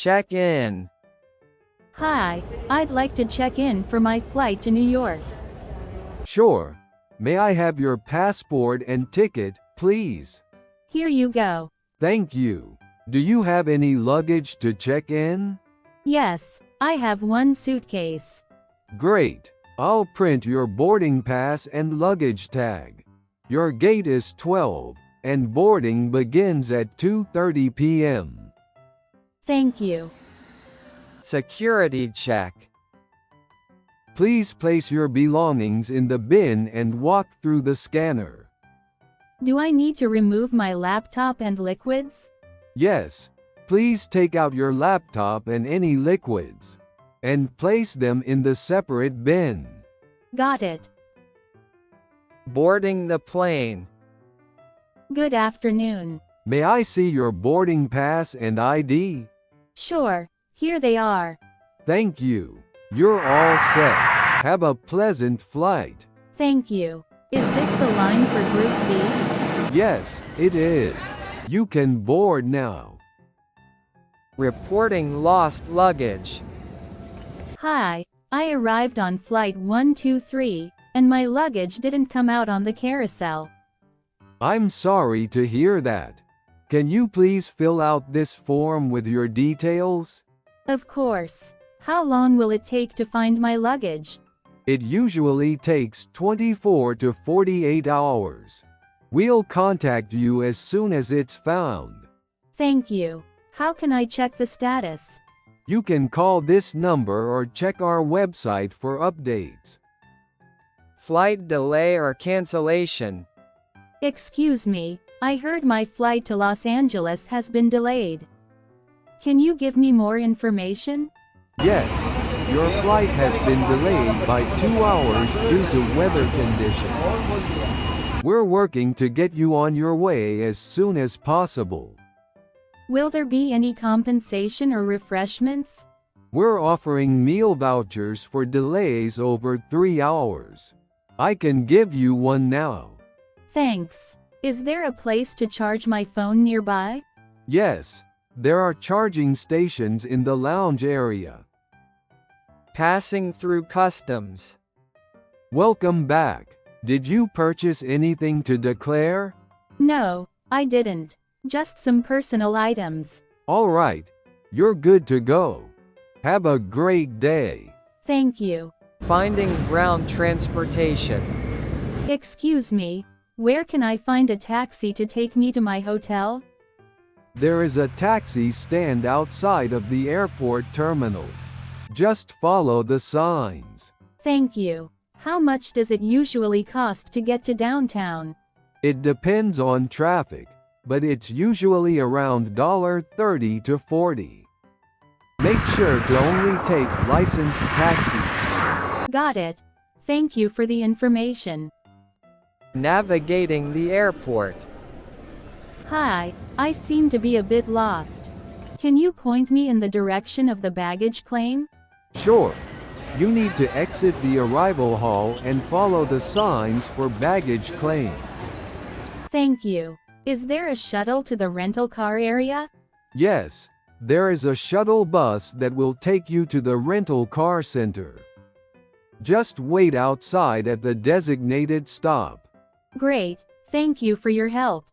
Check in. Hi, I'd like to check in for my flight to New York. Sure. May I have your passport and ticket, please? Here you go. Thank you. Do you have any luggage to check in? Yes, I have one suitcase. Great. I'll print your boarding pass and luggage tag. Your gate is 12, and boarding begins at 2:30 p.m. Thank you. Security check. Please place your belongings in the bin and walk through the scanner. Do I need to remove my laptop and liquids? Yes. Please take out your laptop and any liquids, and place them in the separate bin. Got it. Boarding the plane. Good afternoon. May I see your boarding pass and ID? Sure, here they are. Thank you. You're all set. Have a pleasant flight. Thank you. Is this the line for Group B? Yes, it is. You can board now. Reporting lost luggage. Hi, I arrived on flight 123, and my luggage didn't come out on the carousel. I'm sorry to hear that. Can you please fill out this form with your details? Of course. How long will it take to find my luggage? It usually takes 24 to 48 hours. We'll contact you as soon as it's found. Thank you. How can I check the status? You can call this number or check our website for updates. Flight delay or cancellation. Excuse me, I heard my flight to Los Angeles has been delayed. Can you give me more information? Yes, your flight has been delayed by 2 hours due to weather conditions. We're working to get you on your way as soon as possible. Will there be any compensation or refreshments? We're offering meal vouchers for delays over 3 hours. I can give you one now. Thanks. Is there a place to charge my phone nearby? Yes, there are charging stations in the lounge area. Passing through customs. Welcome back. Did you purchase anything to declare? No, I didn't. Just some personal items. All right, you're good to go. Have a great day. Thank you. Finding ground transportation. Excuse me, where can I find a taxi to take me to my hotel? There is a taxi stand outside of the airport terminal. Just follow the signs. Thank you. How much does it usually cost to get to downtown? It depends on traffic, but it's usually around $30 to $40. Make sure to only take licensed taxis. Got it. Thank you for the information. Navigating the airport. Hi, I seem to be a bit lost. Can you point me in the direction of the baggage claim? Sure. You need to exit the arrival hall and follow the signs for baggage claim. Thank you. Is there a shuttle to the rental car area? Yes, there is a shuttle bus that will take you to the rental car center. Just wait outside at the designated stop. Great, thank you for your help.